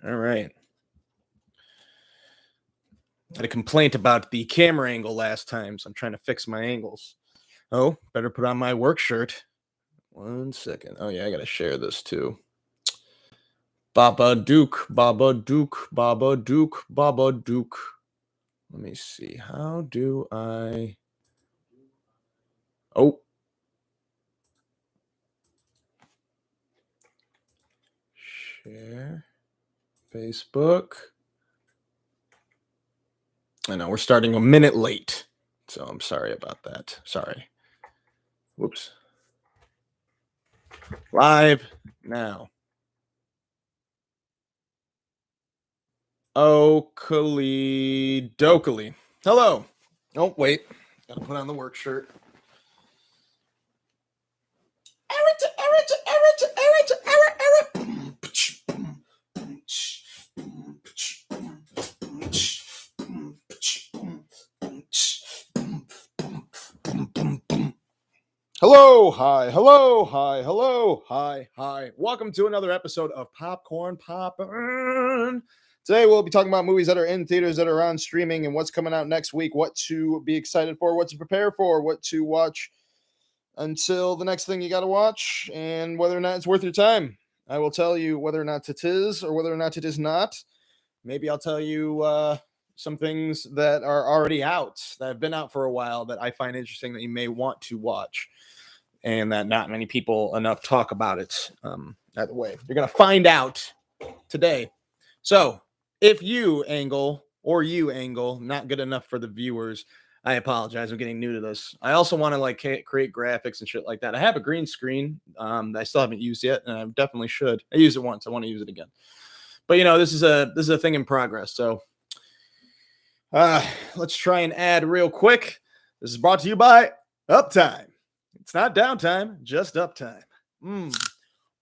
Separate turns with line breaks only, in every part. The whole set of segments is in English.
All right. Had a complaint about the camera angle last time, so I'm trying to fix my angles. Oh, better put on my work shirt. 1 second. Oh, yeah, I got to share this too. Baba Duke, Baba Duke, Baba Duke, Baba Duke. Let me see. How do I. Oh. Share. Facebook. I know we're starting a minute late, so I'm sorry about that. Sorry. Whoops. Live now. Oakley Dokley. Hello. Oh, wait. Gotta put on the work shirt. Hello, hi, hello, hi, hello, hi, hi. Welcome to another episode of Popcorn Poppin'. Today we'll be talking about movies that are in theaters, that are on streaming, and what's coming out next week, what to be excited for, what to prepare for, what to watch until the next thing you got to watch, and whether or not it's worth your time. I will tell you whether or not it is or whether or not it is not. Maybe I'll tell you some things that are already out, that have been out for a while, that I find interesting that you may want to watch, and that not many people enough talk about it. That way, you're going to find out today. So, if you angle, not good enough for the viewers, I apologize. I'm getting new to this. I also want to create graphics and shit like that. I have a green screen that I still haven't used yet, and I definitely should. I used it once. I want to use it again. But this is a thing in progress. So let's try and add real quick. This is brought to you by Uptime. It's not downtime, just uptime.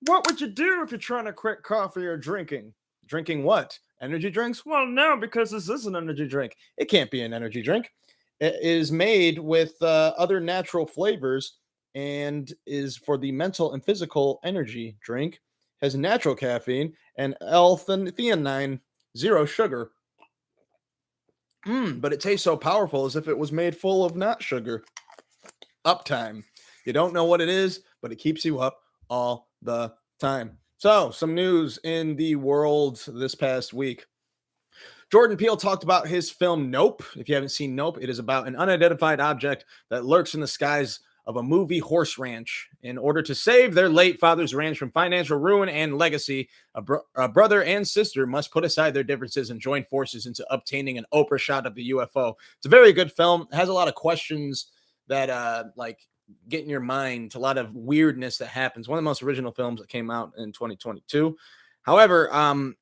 What would you do if you're trying to quit coffee or drinking? Drinking what? Energy drinks? Well, no, because this is an energy drink. It can't be an energy drink. It is made with other natural flavors and is for the mental and physical energy drink. Has natural caffeine and L-theanine, zero sugar. But it tastes so powerful as if it was made full of not sugar. Uptime. You don't know what it is, but it keeps you up all the time. So, some news in the world this past week. Jordan Peele talked about his film Nope. If you haven't seen Nope, it is about an unidentified object that lurks in the skies of a movie horse ranch. In order to save their late father's ranch from financial ruin and legacy, a brother and sister must put aside their differences and join forces into obtaining an Oprah shot of the UFO. It's a very good film. It has a lot of questions that get in your mind, a lot of weirdness that happens. One of the most original films that came out in 2022. However,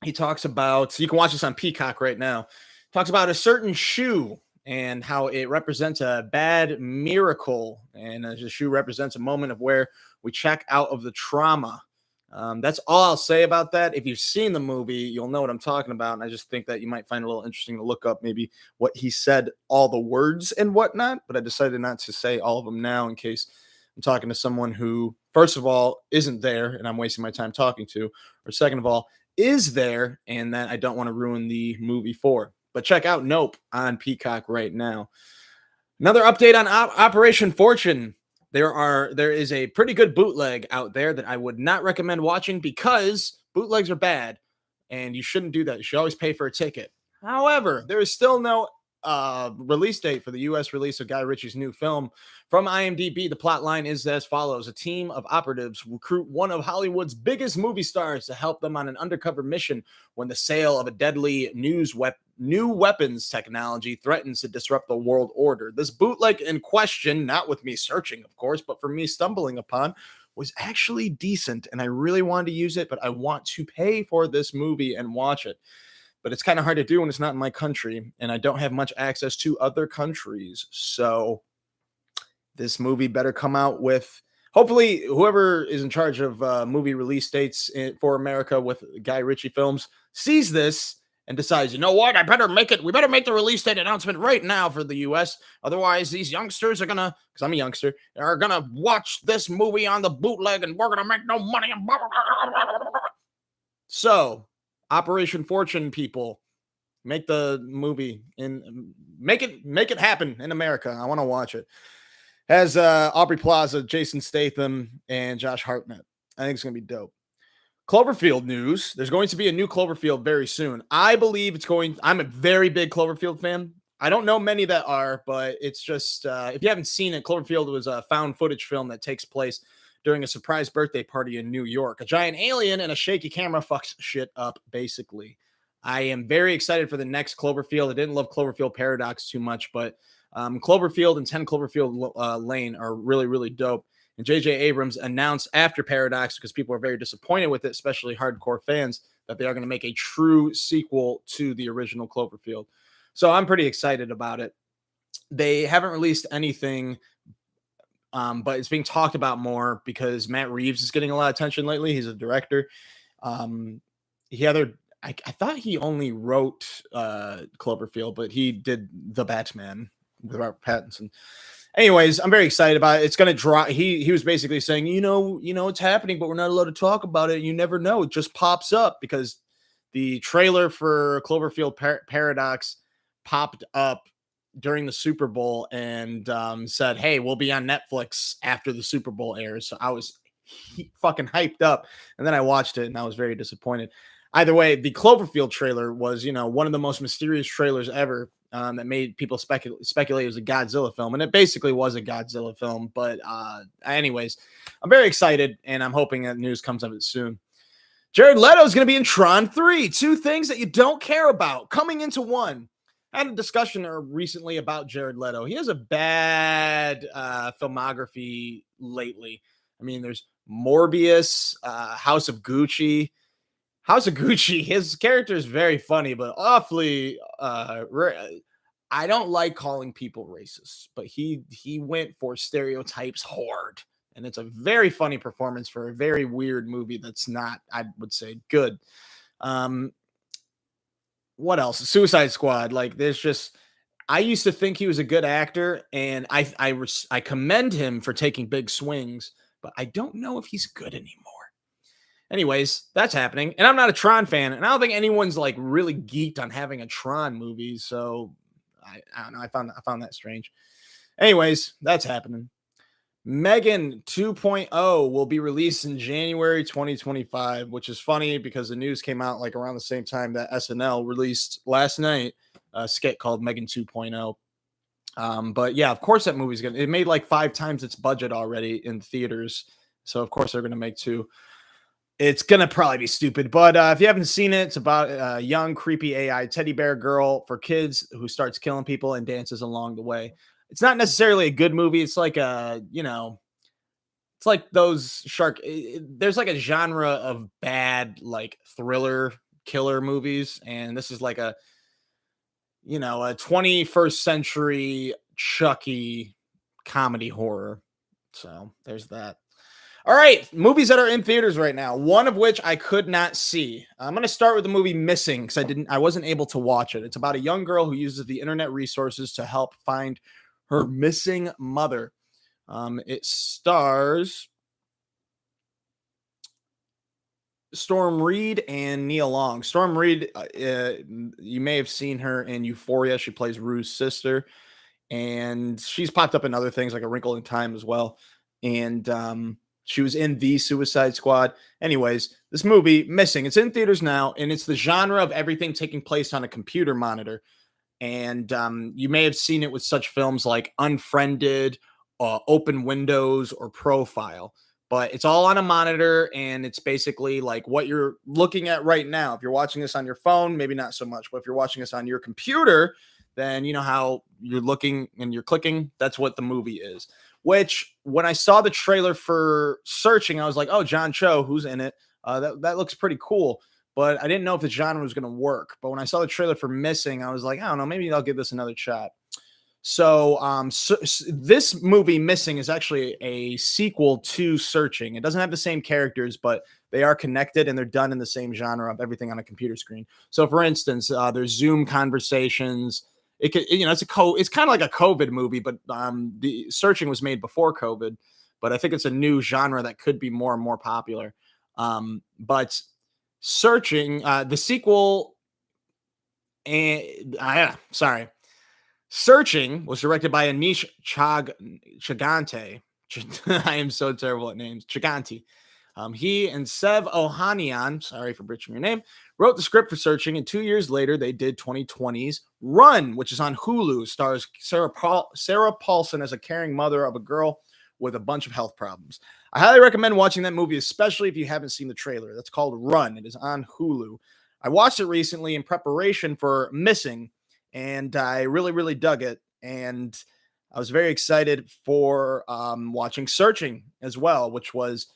he talks about, you can watch this on Peacock right now, talks about a certain shoe and how it represents a bad miracle. And the shoe represents a moment of where we check out of the trauma. That's all I'll say about that. If you've seen the movie, you'll know what I'm talking about. And I just think that you might find it a little interesting to look up maybe what he said, all the words and whatnot. But I decided not to say all of them now in case I'm talking to someone who, first of all, isn't there and I'm wasting my time talking to, or second of all, is there and that I don't want to ruin the movie for. But check out Nope on Peacock right now. Another update on Operation Fortune. There is a pretty good bootleg out there that I would not recommend watching because bootlegs are bad and you shouldn't do that. You should always pay for a ticket. However, there is still no release date for the U.S. release of Guy Ritchie's new film. From IMDb, the plot line is as follows. A team of operatives recruit one of Hollywood's biggest movie stars to help them on an undercover mission when the sale of a deadly new weapons technology threatens to disrupt the world order. This bootleg in question, not with me searching, of course, but for me stumbling upon, was actually decent, and I really wanted to use it, but I want to pay for this movie and watch it. But it's kind of hard to do when it's not in my country, and I don't have much access to other countries. So this movie better come out with, hopefully, whoever is in charge of movie release dates for America with Guy Ritchie films sees this and decides, you know what, we better make the release date announcement right now for the U.S. Otherwise, these youngsters are gonna, because I'm a youngster, are gonna watch this movie on the bootleg and we're gonna make no money. So Operation Fortune people, make the movie and make it happen in America. I want to watch it. Has Aubrey Plaza, Jason Statham, and Josh Hartnett. I think it's gonna be dope. Cloverfield news. There's going to be a new Cloverfield very soon. I believe it's going. I'm a very big Cloverfield fan. I don't know many that are, but it's just if you haven't seen it, Cloverfield was a found footage film that takes place during a surprise birthday party in New York. A giant alien and a shaky camera fucks shit up, basically. I am very excited for the next Cloverfield. I didn't love Cloverfield Paradox too much, but Cloverfield and 10 Cloverfield Lane are really, really dope. And J.J. Abrams announced after Paradox, because people are very disappointed with it, especially hardcore fans, that they are going to make a true sequel to the original Cloverfield. So I'm pretty excited about it. They haven't released anything, but it's being talked about more because Matt Reeves is getting a lot of attention lately. He's a director. I thought he only wrote Cloverfield, but he did The Batman with Robert Pattinson. Anyways, I'm very excited about it. It's going to drop. He was basically saying, it's happening, but we're not allowed to talk about it. You never know. It just pops up because the trailer for Cloverfield Paradox popped up during the Super Bowl and said, hey, we'll be on Netflix after the Super Bowl airs. So I was fucking hyped up. And then I watched it and I was very disappointed. Either way, the Cloverfield trailer was, one of the most mysterious trailers ever. That made people speculate it was a Godzilla film, and it basically was a Godzilla film. But anyways, I'm very excited, and I'm hoping that news comes of it soon. Jared Leto is going to be in Tron 3. Two things that you don't care about coming into one. I had a discussion recently about Jared Leto. He has a bad filmography lately. I mean, there's Morbius, House of Gucci. House of Gucci, his character is very funny, but awfully I don't like calling people racist, but he went for stereotypes hard. And it's a very funny performance for a very weird movie that's not, I would say, good. What else? Suicide Squad. Like, there's just, I used to think he was a good actor, and I commend him for taking big swings, but I don't know if he's good anymore. Anyways, that's happening. And I'm not a Tron fan. And I don't think anyone's like really geeked on having a Tron movie. So I don't know. I found that strange. Anyways, that's happening. Megan 2.0 will be released in January 2025, which is funny because the news came out like around the same time that SNL released last night a skit called Megan 2.0. But yeah, of course that movie's it made like 5 times its budget already in theaters. So of course they're going to make 2. It's going to probably be stupid, but if you haven't seen it, it's about a young, creepy AI teddy bear girl for kids who starts killing people and dances along the way. It's not necessarily a good movie. It's like it's like those there's like a genre of bad, like thriller killer movies. And this is like a 21st century Chucky comedy horror. So there's that. All right, movies that are in theaters right now, one of which I could not see. I'm going to start with the movie Missing because I wasn't able to watch it. It's about a young girl who uses the internet resources to help find her missing mother. It stars Storm Reed and Nia Long. Storm Reed, you may have seen her in Euphoria. She plays Rue's sister, and she's popped up in other things like A Wrinkle in Time as well. And she was in The Suicide Squad. Anyways, this movie, Missing, it's in theaters now, and it's the genre of everything taking place on a computer monitor. And you may have seen it with such films like Unfriended, Open Windows, or Profile. But it's all on a monitor, and it's basically like what you're looking at right now. If you're watching this on your phone, maybe not so much. But if you're watching this on your computer, then you know how you're looking and you're clicking. That's what the movie is. Which, when I saw the trailer for Searching, I was like, oh, John Cho, who's in it? That looks pretty cool. But I didn't know if the genre was going to work. But when I saw the trailer for Missing, I was like, I don't know, maybe I'll give this another shot. So, this movie, Missing, is actually a sequel to Searching. It doesn't have the same characters, but they are connected and they're done in the same genre of everything on a computer screen. So, for instance, there's Zoom conversations. It could, it's kind of like a COVID movie, but the Searching was made before COVID. But I think it's a new genre that could be more and more popular. But Searching, the sequel, and sorry, Searching was directed by Anish Chagante. I am so terrible at names. Chaganti. He and Sev Ohanian, sorry for butchering your name, wrote the script for Searching, and 2 years later, they did 2020's Run, which is on Hulu. Stars Sarah Paulson as a caring mother of a girl with a bunch of health problems. I highly recommend watching that movie, especially if you haven't seen the trailer. That's called Run. It is on Hulu. I watched it recently in preparation for Missing, and I really, really dug it. And I was very excited for watching Searching as well, which was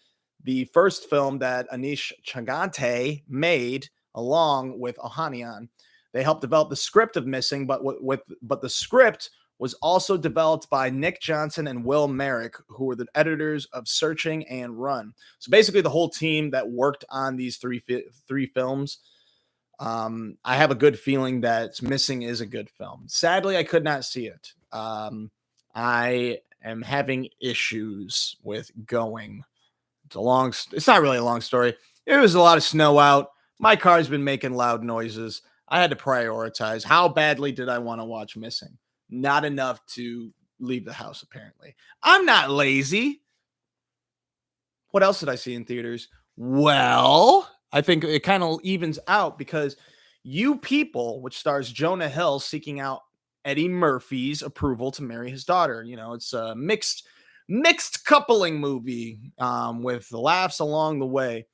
the first film that Anish Chagante made along with Ohanian. They helped develop the script of Missing, but the script was also developed by Nick Johnson and Will Merrick, who were the editors of Searching and Run. So basically, the whole team that worked on these three films. I have a good feeling that Missing is a good film. Sadly, I could not see it. I am having issues with going. It's not really a long story. It was a lot of snow out. My car's been making loud noises. I had to prioritize. How badly did I want to watch Missing? Not enough to leave the house, apparently. I'm not lazy. What else did I see in theaters? Well, I think it kind of evens out because You People, which stars Jonah Hill seeking out Eddie Murphy's approval to marry his daughter. You know, it's a mixed coupling movie with laughs along the way.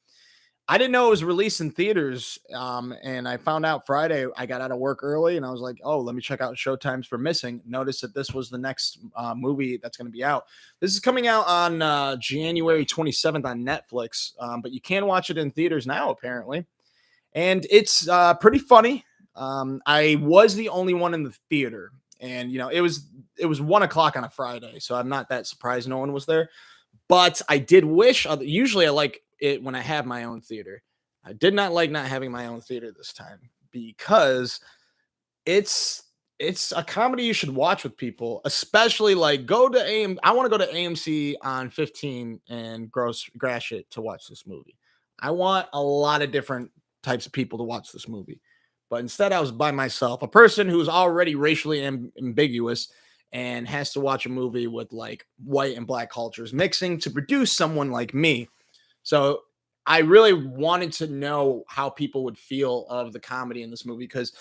I didn't know it was released in theaters, and I found out Friday. I got out of work early, and I was like, oh, let me check out showtimes for Missing. Notice that this was the next movie that's going to be out. This is coming out on January 27th on Netflix, but you can watch it in theaters now, apparently. And it's pretty funny. I was the only one in the theater, and, you know, it was 1 o'clock on a Friday, so I'm not that surprised no one was there. But I did wish, usually I like it when I have my own theater. I did not like not having my own theater this time because it's a comedy you should watch with people, especially like go to AM. I want to go to AMC on 15 and grash it to watch this movie. I want a lot of different types of people to watch this movie. But instead, I was by myself, a person who's already racially ambiguous and has to watch a movie with like white and black cultures mixing to produce someone like me. So I really wanted to know how people would feel of the comedy in this movie, because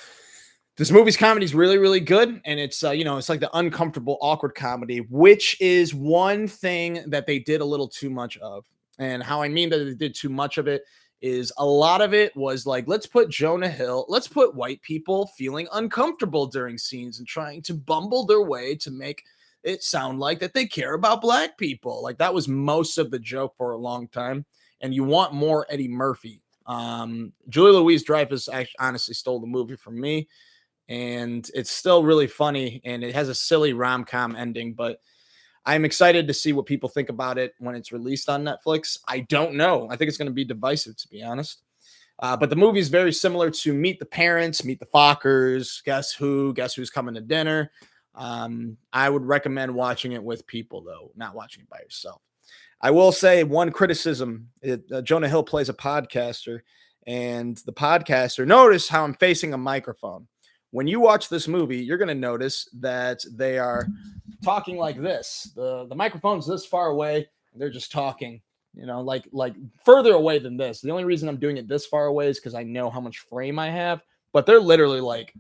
this movie's comedy is really, really good. And it's, it's like the uncomfortable, awkward comedy, which is one thing that they did a little too much of. And how I mean that they did too much of it is a lot of it was like, let's put white people feeling uncomfortable during scenes and trying to bumble their way to make it sound like that they care about black people. Like that was most of the joke for a long time. And you want more Eddie Murphy. Julia Louis-Dreyfus actually honestly stole the movie from me, and it's still really funny, and it has a silly rom-com ending, but I'm excited to see what people think about it when it's released on Netflix. I don't know. I think it's going to be divisive, to be honest. But the movie is very similar to Meet the Parents, Meet the Fockers, Guess Who's Coming to Dinner. I would recommend watching it with people, though, not watching it by yourself. I will say one criticism. Jonah Hill plays a podcaster, and the podcaster, notice how I'm facing a microphone. When you watch this movie, you're going to notice that they are talking like this. The microphone's this far away, and they're just talking, like further away than this. The only reason I'm doing it this far away is because I know how much frame I have, but they're literally like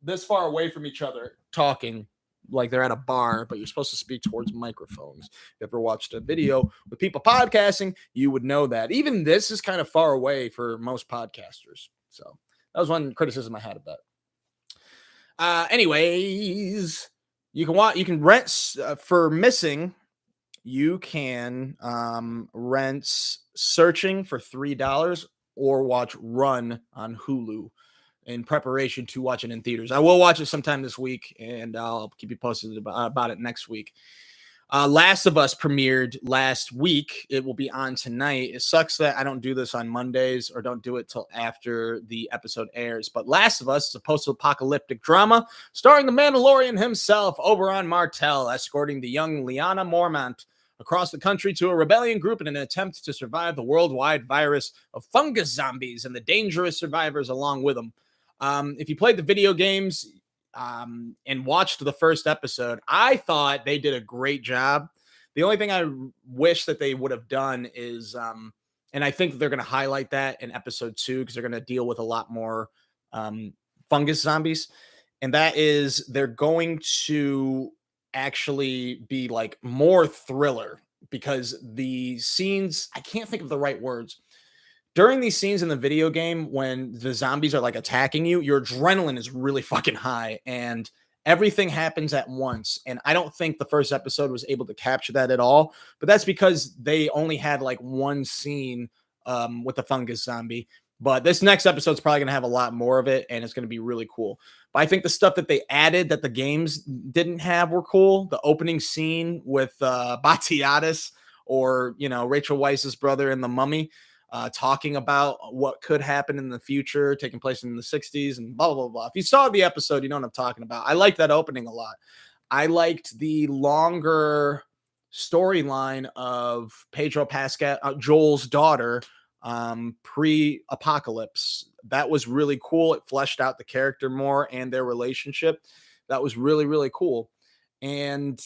this far away from each other talking like they're at a bar, but you're supposed to speak towards microphones. If you ever watched a video with people podcasting, you would know that. Even this is kind of far away for most podcasters. So that was one criticism I had of that. Anyways, you can rent for Missing. You can rent Searching for $3 or watch Run on Hulu in preparation to watch it in theaters. I will watch it sometime this week, and I'll keep you posted about it next week. Last of Us premiered last week. It will be on tonight. It sucks that I don't do this on Mondays or don't do it till after the episode airs. But Last of Us is a post-apocalyptic drama starring the Mandalorian himself, Oberyn Martell, escorting the young Lyanna Mormont across the country to a rebellion group in an attempt to survive the worldwide virus of fungus zombies and the dangerous survivors along with them. If you played the video games and watched the first episode, I thought they did a great job. The only thing I wish that they would have done is, and I think they're going to highlight that in episode 2 because they're going to deal with a lot more fungus zombies, and that is they're going to actually be like more thriller because the scenes, I can't think of the right words. During these scenes in the video game, when the zombies are like attacking you, your adrenaline is really fucking high and everything happens at once. And I don't think the first episode was able to capture that at all, but that's because they only had like one scene with the fungus zombie. But this next episode is probably going to have a lot more of it, and it's going to be really cool. But I think the stuff that they added that the games didn't have were cool. The opening scene with Batiatus, or, you know, Rachel Weisz's brother in The Mummy, talking about what could happen in the future, taking place in the 60s and blah, blah, blah. If you saw the episode, you know what I'm talking about. I liked that opening a lot. I liked the longer storyline of Pedro Pascal, Joel's daughter, pre-apocalypse. That was really cool. It fleshed out the character more and their relationship. That was really, really cool. And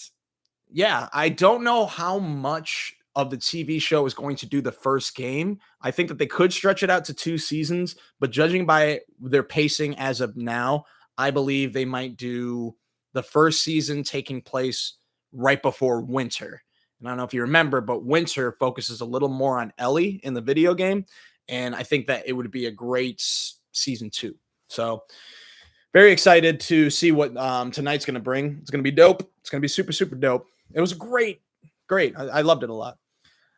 yeah, I don't know how much of the TV show is going to do the first game. I think that they could stretch it out to 2 seasons, but judging by their pacing as of now, I believe they might do the first season taking place right before winter. And I don't know if you remember, but winter focuses a little more on Ellie in the video game. And I think that it would be a great season 2. So very excited to see what tonight's going to bring. It's going to be dope. It's going to be super, super dope. It was great. I loved it a lot.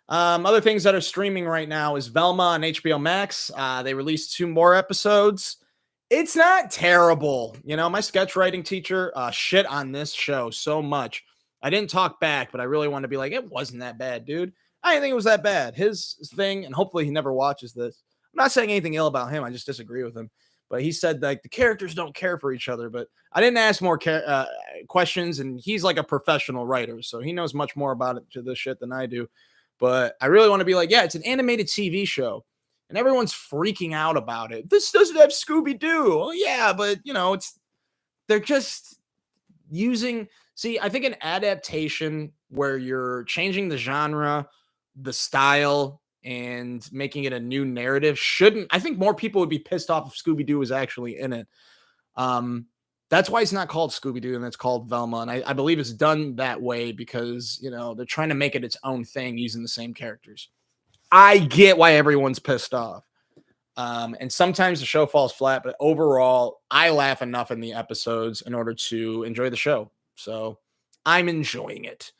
Other things that are streaming right now is Velma on HBO Max. They released 2 more episodes. It's not terrible. You know, my sketch writing teacher shit on this show so much. I didn't talk back, but I really want to be like, it wasn't that bad, dude. I didn't think it was that bad. His thing, and hopefully he never watches this. I'm not saying anything ill about him. I just disagree with him. But he said like the characters don't care for each other. But I didn't ask more questions, and he's like a professional writer, so he knows much more about it to this shit than I do. But I really want to be like, yeah, it's an animated TV show, and everyone's freaking out about it. This doesn't have Scooby-Doo. Oh yeah, but you know, they're just using. See, I think an adaptation where you're changing the genre, the style, and making it a new narrative shouldn't. I think more people would be pissed off if Scooby-Doo was actually in it. That's why it's not called Scooby-Doo and it's called Velma. And I believe it's done that way because, you know, they're trying to make it its own thing using the same characters. I get why everyone's pissed off. And sometimes the show falls flat, but overall, I laugh enough in the episodes in order to enjoy the show. So I'm enjoying it.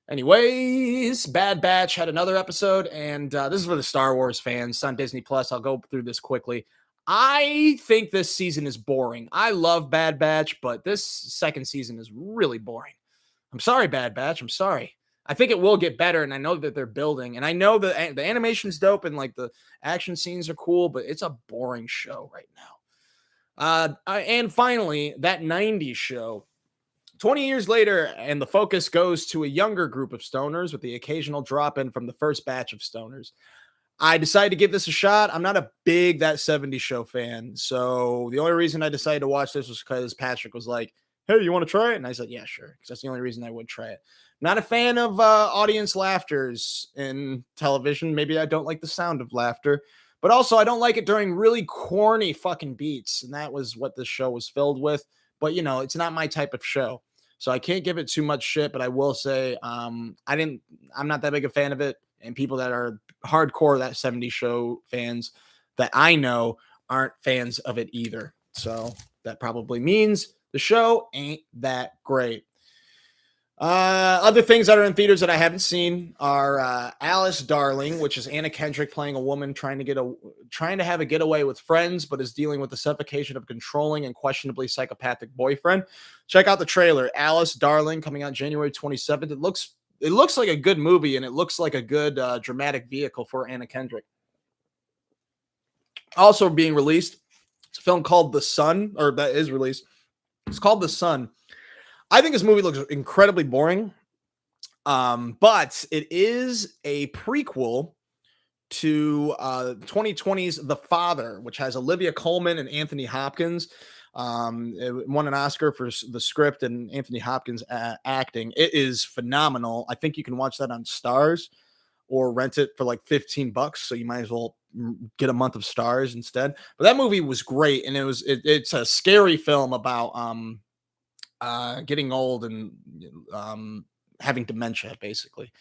Anyways, Bad Batch had another episode, and this is for the Star Wars fans. It's on Disney Plus. I'll go through this quickly. I think this season is boring. I love Bad Batch, but this second season is really boring. I'm sorry, Bad Batch. I'm sorry. I think it will get better, and I know that they're building, and I know that the animation's dope, and like the action scenes are cool, but it's a boring show right now. And finally, that 90s show. 20 years later, and the focus goes to a younger group of stoners with the occasional drop-in from the first batch of stoners. I decided to give this a shot. I'm not a big That 70s Show fan, so the only reason I decided to watch this was because Patrick was like, hey, you want to try it? And I said, yeah, sure, because that's the only reason I would try it. Not a fan of audience laughters in television. Maybe I don't like the sound of laughter, but also I don't like it during really corny fucking beats, and that was what this show was filled with. But, you know, it's not my type of show. So I can't give it too much shit, but I will say I'm not that big a fan of it. And people that are hardcore That 70s Show fans that I know aren't fans of it either. So that probably means the show ain't that great. Other things that are in theaters that I haven't seen are Alice Darling, which is Anna Kendrick playing a woman trying to have a getaway with friends, but is dealing with the suffocation of a controlling and questionably psychopathic boyfriend. Check out the trailer, Alice Darling, coming out January 27th. It looks like a good movie, and it looks like a good dramatic vehicle for Anna Kendrick. Also being released, it's a film called The Sun, or that is released. It's called The Sun. I think this movie looks incredibly boring. But it is a prequel to 2020's The Father, which has Olivia Colman and Anthony Hopkins. It won an Oscar for the script and Anthony Hopkins acting. It is phenomenal. I think you can watch that on Stars or rent it for like $15. So you might as well get a month of Stars instead. But that movie was great, and it's a scary film about getting old and having dementia, basically.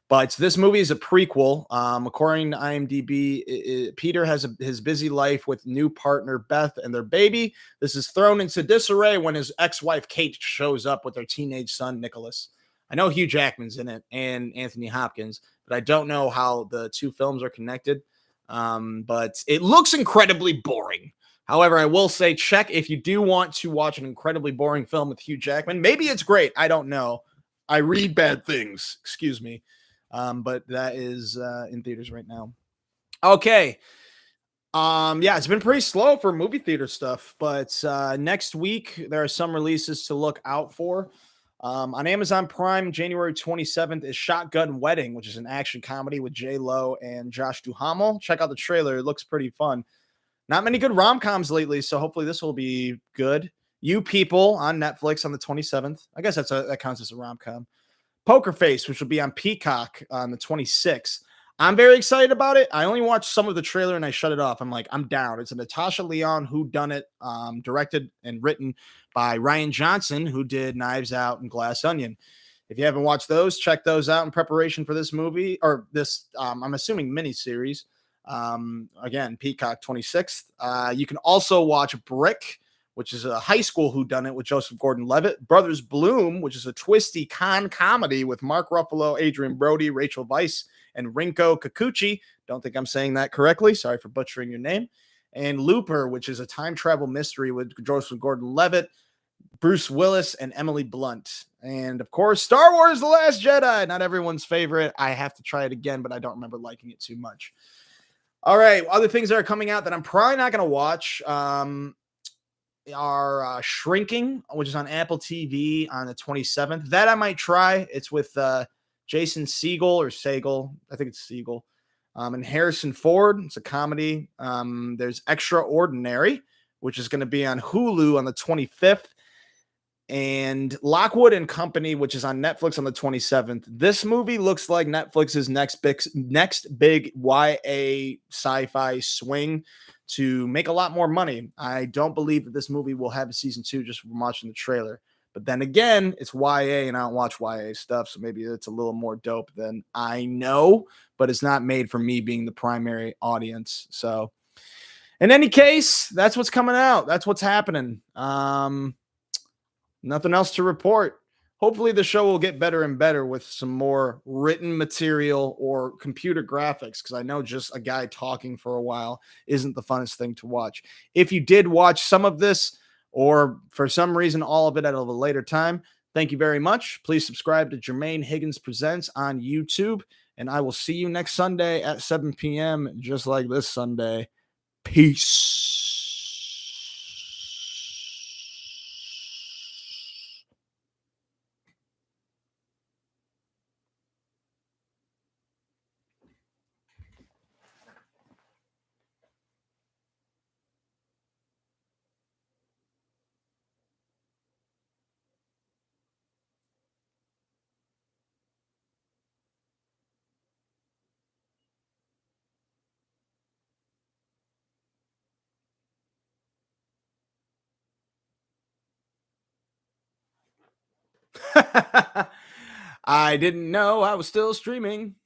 But this movie is a prequel. According to IMDb, Peter has his busy life with new partner Beth and their baby. This is thrown into disarray when his ex-wife Kate shows up with their teenage son Nicholas. I know Hugh Jackman's in it and Anthony Hopkins, but I don't know how the two films are connected. But it looks incredibly boring. However, I will say, check if you do want to watch an incredibly boring film with Hugh Jackman. Maybe it's great. I don't know. I read bad things. Excuse me. But that is in theaters right now. Okay. Yeah, it's been pretty slow for movie theater stuff, but next week there are some releases to look out for. On Amazon Prime, January 27th is Shotgun Wedding, which is an action comedy with J Lo and Josh Duhamel. Check out the trailer; it looks pretty fun. Not many good rom-coms lately, so hopefully this will be good. You People on Netflix on the 27th. I guess that counts as a rom-com. Poker Face, which will be on Peacock on the 26th. I'm very excited about it. I only watched some of the trailer and I shut it off. I'm like, I'm down. It's a Natasha Lyonne whodunit, directed and written by Ryan Johnson, who did Knives Out and Glass Onion. If you haven't watched those, check those out in preparation for this movie or this, I'm assuming, miniseries. Again, Peacock 26th. You can also watch Brick, which is a high school whodunit with Joseph Gordon-Levitt. Brothers Bloom, which is a twisty con comedy with Mark Ruffalo, Adrian Brody, Rachel Weisz, and Rinko Kikuchi. Don't think I'm saying that correctly. Sorry for butchering your name. And Looper, which is a time travel mystery with Joseph Gordon-Levitt, Bruce Willis, and Emily Blunt. And of course, Star Wars: The Last Jedi. Not everyone's favorite. I have to try it again, but I don't remember liking it too much. All right, other things that are coming out that I'm probably not going to watch are Shrinking, which is on Apple TV on the 27th. That I might try. It's with Jason Segel or Segel. I think it's Segel. And Harrison Ford. It's a comedy. There's Extraordinary, which is going to be on Hulu on the 25th. And Lockwood and Company, which is on Netflix on the 27th. This movie looks like Netflix's next big YA sci-fi swing to make a lot more money. I don't believe that this movie will have a season 2 just from watching the trailer. But then again, it's YA and I don't watch YA stuff, so maybe it's a little more dope than I know, but it's not made for me being the primary audience. So in any case, that's what's coming out. That's what's happening. Nothing else to report. Hopefully the show will get better and better with some more written material or computer graphics, because I know just a guy talking for a while isn't the funnest thing to watch. If you did watch some of this, or for some reason all of it at a later time, thank you very much. Please subscribe to Jermaine Higgins Presents on YouTube, and I will see you next Sunday at 7 p.m., just like this Sunday. Peace. I didn't know I was still streaming.